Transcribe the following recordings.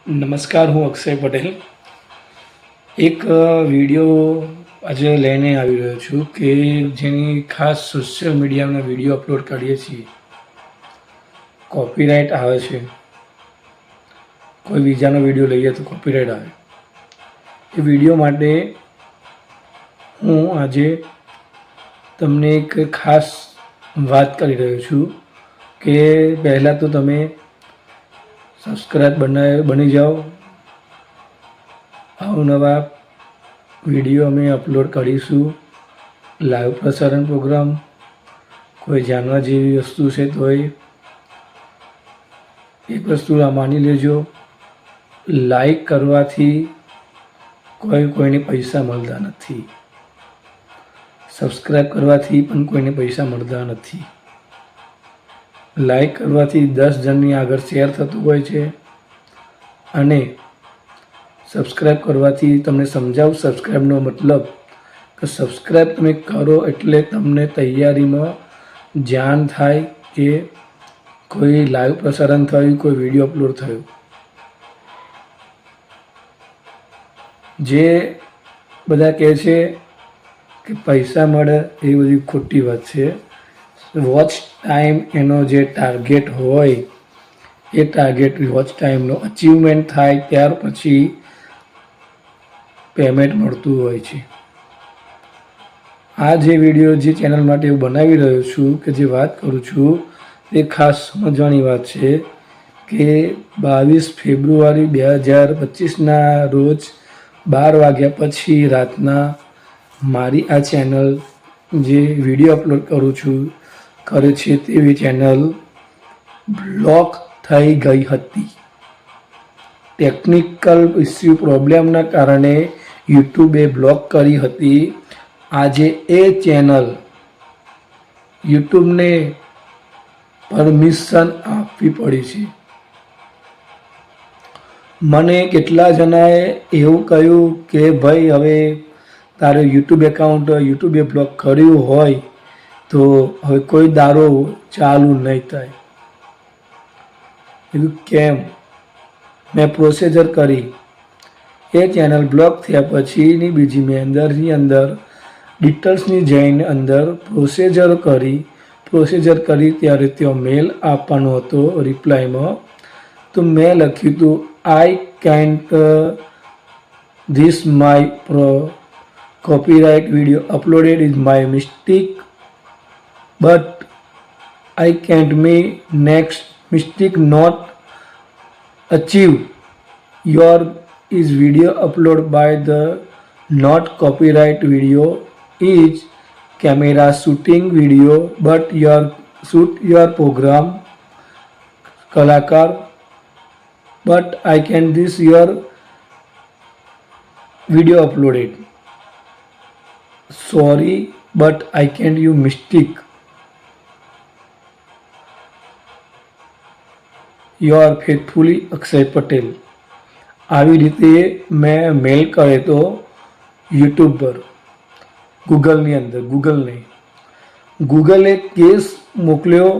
નમસ્કાર, હું અક્ષય પટેલ એક વિડીયો આજે લઈને આવી રહ્યો છું કે જેની ખાસ સોશિયલ મીડિયામાં વિડીયો અપલોડ કરીએ છીએ, કોપીરાઇટ આવે છે. કોઈ બીજાનો વિડીયો લઈએ તો કોપીરાઇટ આવે. એ વિડીયો માટે હું આજે તમને એક ખાસ વાત કરી રહ્યો છું કે પહેલાં તો તમે સબસ્ક્રાઈબ બની જાઓ. અવનવા વિડીયો અમે અપલોડ કરીશું. લાઈવ પ્રસારણ પ્રોગ્રામ, કોઈ જાણવા જેવી વસ્તુ છે તો એક વસ્તુ આ માની લેજો, લાઈક કરવાથી કોઈને પૈસા મળતા નથી. સબસ્ક્રાઈબ કરવાથી પણ કોઈને પૈસા મળતા નથી. લાઈક કરવાથી 10 જણની આગળ શેર થતું હોય છે અને સબસ્ક્રાઈબ કરવાથી તમને સમજાવું સબસ્ક્રાઈબનો મતલબ કે સબસ્ક્રાઈબ તમે કરો એટલે તમને તૈયારીમાં જાણ થાય કે કોઈ લાઈવ પ્રસારણ થયું, કોઈ વિડીયો અપલોડ થયો. જે બધા કહે છે કે પૈસા મળે એ બધી ખોટી વાત છે. વોચ ટાઈમ એનો જે ટાર્ગેટ હોય એ ટાર્ગેટ વોચ ટાઈમનો અચીવમેન્ટ થાય ત્યાર પછી પેમેન્ટ મળતું હોય છે. આ જે વિડીયો જે ચેનલ માટે હું બનાવી રહ્યો છું કે જે વાત કરું છું એ ખાસ સમજવાની વાત છે કે 22 ફેબ્રુઆરી 2025ના રોજ 12 વાગ્યા પછી રાતના મારી આ ચેનલ જે વિડીયો અપલોડ કરું છું કરે છે તેવી ચેનલ બ્લોક થઈ ગઈ હતી. ટેકનિકલ ઇસ્યુ પ્રોબ્લેમના કારણે યુટ્યુબે બ્લોક કરી હતી. આજે એ ચેનલ યુટ્યુબને પરમિશન આપવી પડી છે. મને કેટલા જણાએ એવું કહ્યું કે ભાઈ હવે તારે યુટ્યુબ એકાઉન્ટ યુટ્યુબે બ્લોક કર્યું હોય તો હવે કોઈ દારો ચાલુ નહીં થાય. એવું કેમ? મેં પ્રોસીજર કરી. એ ચેનલ બ્લોક થયા પછીની બીજી મેં અંદર ડિટેલ્સની જઈને અંદર પ્રોસીજર કરી ત્યારે ત્યાં મેલ આપવાનો હતો રિપ્લાયમાં. તો મેં લખ્યું હતું I can't this my copyright video uploaded is my mistake, but I can't make next mistake not achieve your is video upload by the not copyright video is camera shooting video but your shoot your program kalakar but I can this your video uploaded. Sorry, but I can't you mistake. You are faithfully Akshay Patel. આવી રીતે મેં મેલ કર્યો તો YouTube પર, ગૂગલની અંદર. ગૂગલે case મોકલ્યો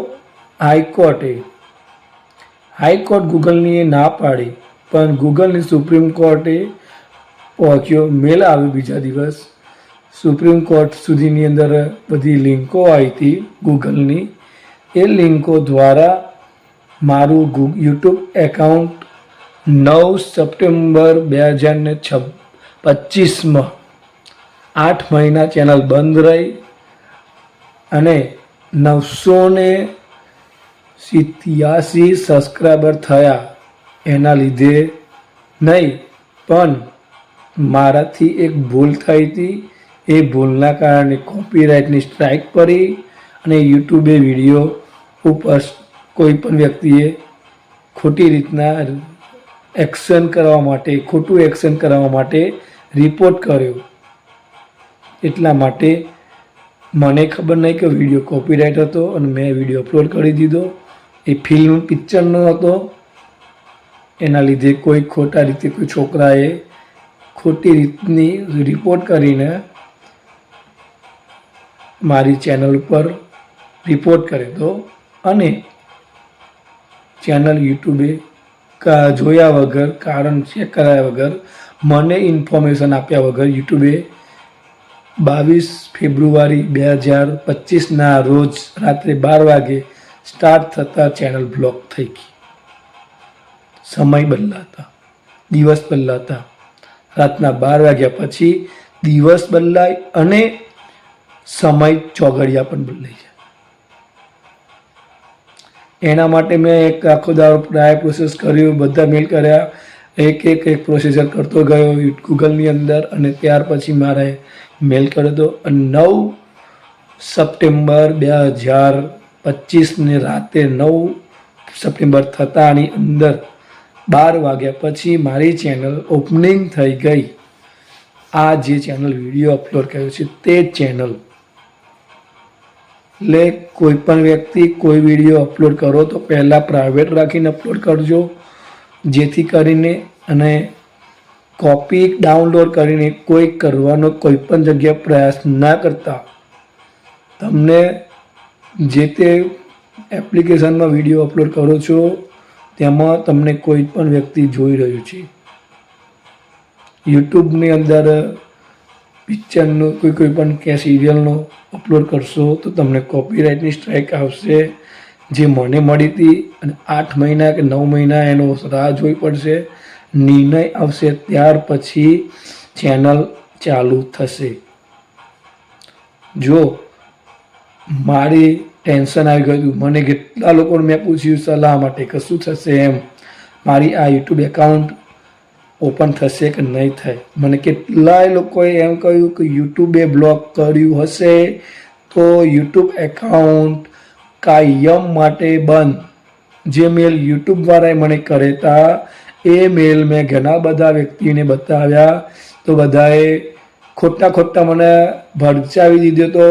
હાઈકોર્ટે. High court ગૂગલની ના પાડી પણ ગૂગલની સુપ્રીમ કોર્ટે પહોંચ્યો. મેલ આવ્યો બીજા દિવસ સુપ્રીમ કોર્ટ સુધીની અંદર બધી લિંકો આવી હતી ગૂગલની. એ લિંકો દ્વારા મારું યુટ્યુબ એકાઉન્ટ 9 સપ્ટેમ્બર 2025માં 8 મહિના ચેનલ બંધ રહી અને 987 સબસ્ક્રાઈબર થયા. એના લીધે નહીં પણ મારાથી એક ભૂલ થઈ હતી. એ ભૂલના કારણે કોપીરાઇટની સ્ટ્રાઇક પડી અને યુટ્યુબે વિડીયો ઉપર કોઈ પણ વ્યક્તિએ ખોટું એક્શન કરવા માટે રિપોર્ટ કર્યો. એટલા માટે મને ખબર નહીં કે વિડીયો કોપીરાઇટ હતો અને મેં વિડીયો અપલોડ કરી દીધો. એ ફિલ્મ પિક્ચરનો હતો. એના લીધે કોઈ ખોટા રીતે કોઈ છોકરાએ ખોટી રીતની રિપોર્ટ કરીને મારી ચેનલ ઉપર રિપોર્ટ કર્યો હતો અને ચેનલ યુટ્યુબે જોયા વગર, કારણ ચેક કરાયા વગર, મને ઇન્ફોર્મેશન આપ્યા વગર યુટ્યુબે 22 ફેબ્રુઆરી 2025ના રોજ રાત્રે 12 વાગે સ્ટાર્ટ થતાં ચેનલ બ્લોક થઈ ગઈ. સમય બદલાતા, દિવસ બદલાતા, રાતના 12 વાગ્યા પછી દિવસ બદલાય અને સમય ચોઘડિયા પણ બદલાઈ જાય. એના માટે મેં એક આખો દાડો ટ્રાય પ્રોસેસ કર્યું, બધા મેલ કર્યા, એક પ્રોસીજર કરતો ગયો ગૂગલની અંદર, અને ત્યાર પછી મારે મેલ કર્યો હતો. અને 9 સપ્ટેમ્બર 2025ને રાતે 9 સપ્ટેમ્બર થતાની અંદર 12 વાગ્યા પછી મારી ચેનલ ઓપનિંગ થઈ ગઈ. આ જે ચેનલ વિડીયો અપલોડ કર્યો છે તે ચેનલ, એટલે કોઈ પણ વ્યક્તિ કોઈ વિડીયો અપલોડ કરો તો પહેલાં પ્રાઇવેટ રાખીને અપલોડ કરજો, જેથી કરીને અને કોપી ડાઉનલોડ કરીને કોઈ કરવાનો કોઈ પણ જગ્યાએ પ્રયાસ ના કરતા તમને જે તે એપ્લિકેશનમાં વિડીયો અપલોડ કરો છો તેમાં તમને કોઈ પણ વ્યક્તિ જોઈ રહ્યું છે. યુટ્યુબની અંદર પિક્ચરનો કોઈ પણ કે સિરિયલનો અપલોડ કરશો તો તમને કોપીરાઇટની સ્ટ્રાઇક આવશે, જે મને મળી હતી. અને 8 મહિના કે 9 મહિના એનો રાહ જોવી પડશે. નિર્ણય આવશે ત્યાર પછી ચેનલ ચાલુ થશે. જો મારી ટેન્શન આવી ગયું, મને કેટલા લોકોને મેં પૂછ્યું સલાહ માટે કે શું થશે એમ, મારી આ યુટ્યુબ એકાઉન્ટ ઓપન થશે કે નહીં થાય. મને કેટલાય લોકોએ એમ કહ્યું કે યુટ્યુબે બ્લોક કર્યું હશે તો યુટ્યુબ એકાઉન્ટ કાયમ માટે બંધ. જે મેલ યુટ્યુબવાળાએ મને કર્યા હતા એ મેલ મેં ઘણા બધા વ્યક્તિને બતાવ્યા તો બધાએ ખોટા મને ભડચાવી દીધો હતો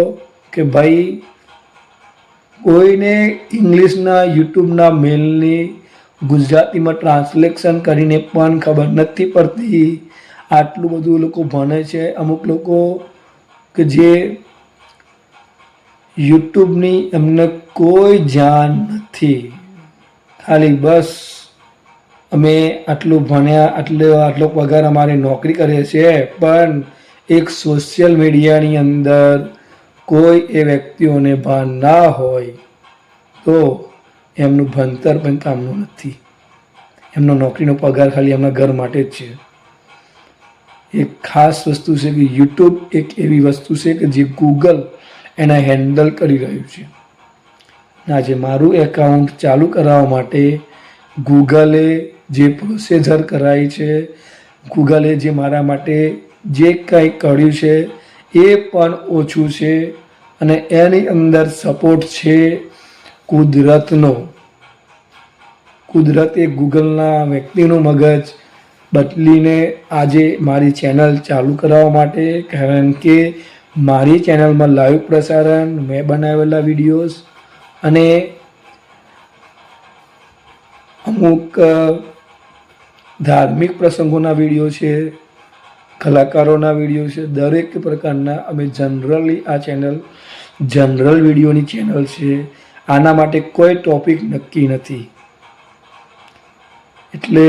કે ભાઈ કોઈને ઇંગ્લિશના યુટ્યુબના મેલની ગુજરાતીમાં ટ્રાન્સલેશન કરીને પણ ખબર નથી પડતી. આટલું બધું લોકો ભણે છે, અમુક લોકો કે જે યુટ્યુબની એમને કોઈ જાણ નથી, ખાલી બસ અમે આટલું ભણ્યા, આટલો પગાર અમારે નોકરી કરીએ છીએ, પણ એક સોશિયલ મીડિયાની અંદર કોઈ એ વ્યક્તિઓને ભાન ના હોય તો એમનું ભણતર પણ કામનું નથી. એમનો નોકરીનો પગાર ખાલી એમના ઘર માટે જ છે. એક ખાસ વસ્તુ છે કે યુટ્યુબ એક એવી વસ્તુ છે કે જે ગૂગલ એના હેન્ડલ કરી રહ્યું છે. આજે મારું એકાઉન્ટ ચાલુ કરાવવા માટે ગૂગલે જે પ્રોસેસર કરાવી છે, ગૂગલે જે મારા માટે જે કંઈ કર્યું છે એ પણ ઓછું છે. અને એની અંદર સપોર્ટ છે કુદરતનો. કુદરતે ગૂગલના વ્યક્તિનું મગજ બદલીને આજે મારી ચેનલ ચાલુ કરાવવા માટે, કારણ કે મારી ચેનલમાં લાઈવ પ્રસારણ, મેં બનાવેલા વિડીયોઝ અને અમુક ધાર્મિક પ્રસંગોના વિડીયો છે, કલાકારોના વિડીયો છે, દરેક પ્રકારના અમે જનરલી આ ચેનલ જનરલ વિડીયોની ચેનલ છે. આના માટે કોઈ ટોપિક નક્કી નથી. એટલે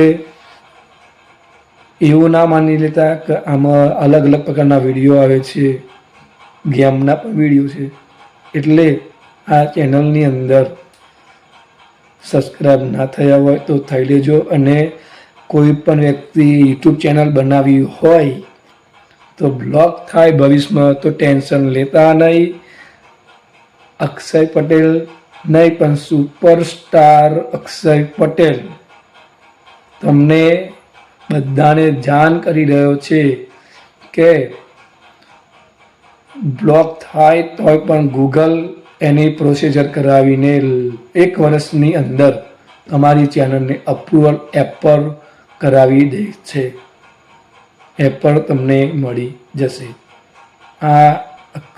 એવું ના માની લેતા કે આમાં અલગ અલગ પ્રકારના વિડીયો આવે છે, ગેમના પણ વિડીયો છે. એટલે આ ચેનલની અંદર સબસ્ક્રાઈબ ના થયા હોય તો થઈ લેજો. અને કોઈ પણ વ્યક્તિ યુટ્યુબ ચેનલ બનાવી હોય તો બ્લોક થાય ભવિષ્યમાં તો ટેન્શન લેતા નહીં. અક્ષય પટેલ નહીં પણ સુપરસ્ટાર અક્ષય પટેલ તમને બધાને જાણ કરી રહ્યો છે કે બ્લોક થાય તોય પણ ગૂગલ એની પ્રોસીજર કરાવીને 1 વર્ષની અંદર તમારી ચેનલને અપ્રુવલ એપ પર કરાવી દે છે. એપ પર તમને મળી જશે. આ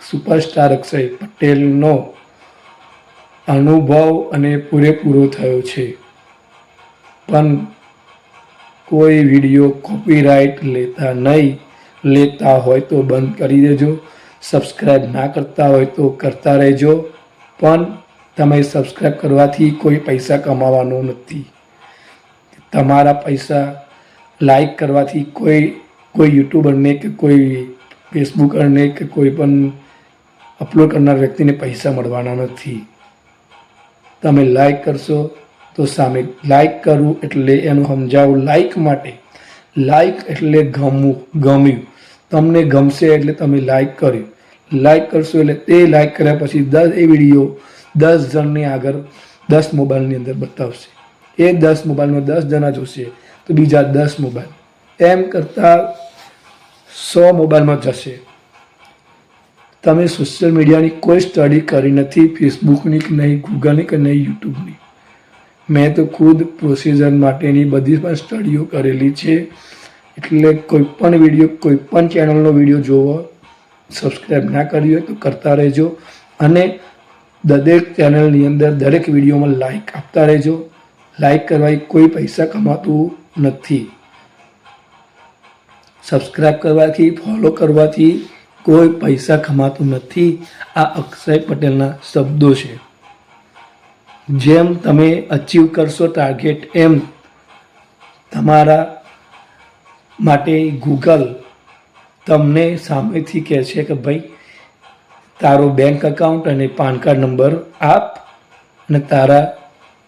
સુપરસ્ટાર અક્ષય પટેલનો અનુભવ અને પૂરેપૂરો થયો છે. પણ કોઈ વિડીયો કોપીરાઇટ લેતા નહીં. લેતા હોય તો બંધ કરી દેજો. સબસ્ક્રાઈબ ના કરતા હોય તો કરતા રહેજો. પણ તમે સબસ્ક્રાઈબ કરવાથી કોઈ પૈસા કમાવાનો નથી. તમારા પૈસા લાઈક કરવાથી કોઈ યુટ્યુબરને કે કોઈ ફેસબુકરને કે કોઈ પણ અપલોડ કરનાર વ્યક્તિને પૈસા મળવાના નથી. તમે લાઈક કરશો તો સામે લાઈક કરવું એટલે એનું સમજાવું લાઈક માટે. લાઈક એટલે ગમ્યું, તમને ગમશે એટલે તમે લાઈક કર્યું. લાઈક કરશો એટલે તે લાઈક કર્યા પછી એ વિડીયો 10 જણની આગળ 10 મોબાઈલની અંદર બતાવશે. એ 10 મોબાઈલમાં 10 જણા જોશે તો બીજા 10 મોબાઈલ, એમ કરતાં 100 મોબાઈલમાં જશે. તમે સોશિયલ મીડિયાની કોઈ સ્ટડી કરી નથી, ફેસબુકની કે નહીં, ગૂગલની કે નહીં, યુટ્યુબની. મેં તો ખુદ પ્રોસિજર માટેની બધી પણ સ્ટડીઓ કરેલી છે. એટલે કોઈ પણ વિડીયો, કોઈ પણ ચેનલનો વિડીયો જોવો, સબસ્ક્રાઈબ ના કરી હોય તો કરતા રહેજો. અને દરેક ચેનલની અંદર દરેક વિડીયોમાં લાઈક આપતા રહેજો. લાઈક કરવાથી કોઈ પૈસા કમાતું નથી. સબસ્ક્રાઈબ કરવાથી, ફોલો કરવાથી કોઈ પૈસા કમાતું નથી. આ અક્ષય પટેલના શબ્દો છે. જેમ તમે અચીવ કરશો ટાર્ગેટ, એમ તમારા માટે ગૂગલ તમને સામેથી કહે છે કે ભાઈ તારો બેંક એકાઉન્ટ અને પાન કાર્ડ નંબર આપ અને તારા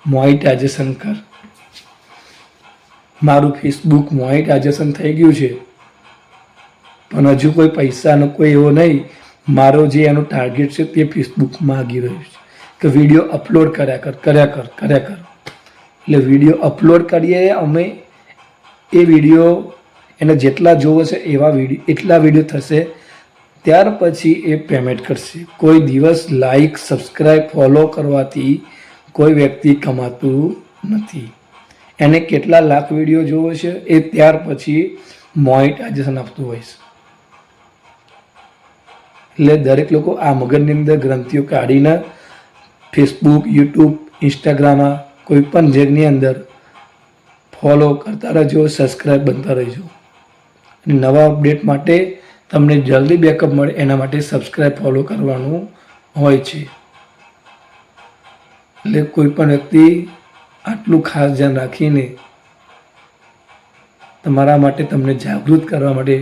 મોનિટાઇઝેશન કર. મારું ફેસબુક મોનિટાઇઝેશન થઈ ગયું છે, પણ હજુ કોઈ પૈસાનો કોઈ એવો નહીં. મારો જે એનો ટાર્ગેટ છે તે ફેસબુક માગી રહ્યું છે કે વિડીયો અપલોડ કર્યા કર. એટલે વિડીયો અપલોડ કરીએ અમે, એ વિડીયો એને જેટલા જોવો છે એટલા વિડીયો થશે, ત્યાર પછી એ પેમેન્ટ કરશે. કોઈ દિવસ લાઈક, સબસ્ક્રાઈબ, ફોલો કરવાથી કોઈ વ્યક્તિ કમાતું નથી. એને કેટલા લાખ વિડીયો જોવો છે એ ત્યાર પછી મોનિટાઇઝેશન આપતું હોય છે. એટલે દરેક લોકો આ મગજની અંદર ગ્રંથિઓ કાઢીને ફેસબુક, યુટ્યુબ, ઇન્સ્ટાગ્રામમાં કોઈ પણ જગ્યાની અંદર ફોલો કરતા રહેજો, સબસ્ક્રાઈબ બનતા રહેજો. અને નવા અપડેટ માટે તમને જલ્દી બેકઅપ મળે એના માટે સબસ્ક્રાઈબ, ફોલો કરવાનું હોય છે. એટલે કોઈ પણ વ્યક્તિ આટલું ખાસ ધ્યાન રાખીને તમારા માટે, તમને જાગૃત કરવા માટે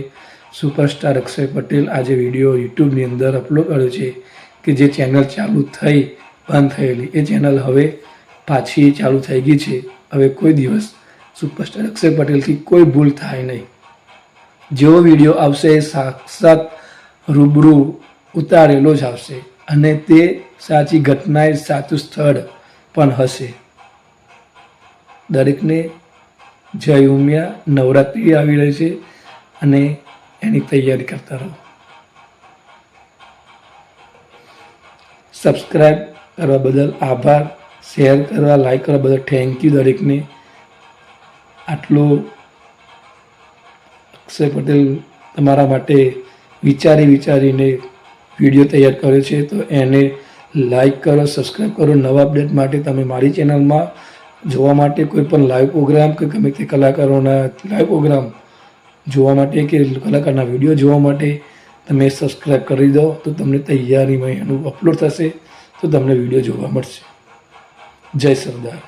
સુપરસ્ટાર અક્ષય પટેલ આજે વિડીયો યુટ્યુબની અંદર અપલોડ કર્યો છે કે જે ચેનલ ચાલુ થઈ, બંધ થયેલી, એ ચેનલ હવે પાછી ચાલુ થઈ ગઈ છે. હવે કોઈ દિવસ સુપરસ્ટાર અક્ષય પટેલથી કોઈ ભૂલ થાય નહીં. જેવો વિડીયો આવશે એ સાક્ષાત રૂબરૂ ઉતારેલો જ આવશે અને તે સાચી ઘટનાએ સાચું સ્થળ પણ હશે. દરેકને જય ઉમિયા. નવરાત્રિ આવી રહી છે અને એની તૈયારી કરતા રહો. સબસ્ક્રાઈબ કરવા બદલ આભાર. શેર કરવા, લાઈક કરવા બદલ થેન્ક યુ દરેકને. આટલો અક્ષય પટેલ તમારા માટે વિચારીને વિડીયો તૈયાર કર્યો છે, તો એને લાઈક કરો, સબસ્ક્રાઈબ કરો. નવા અપડેટ માટે તમે મારી ચેનલમાં જોવા માટે, કોઈ પણ લાઈવ પ્રોગ્રામ કે ગમે તે કલાકારોના લાઈવ પ્રોગ્રામ જોવા માટે કે કલાકારના વિડીયો જોવા માટે તમે સબસ્ક્રાઈબ કરી દો, તો તમને તૈયારીમાં એનું અપલોડ થશે તો તમને વિડીયો જોવા મળશે. જય સરદાર.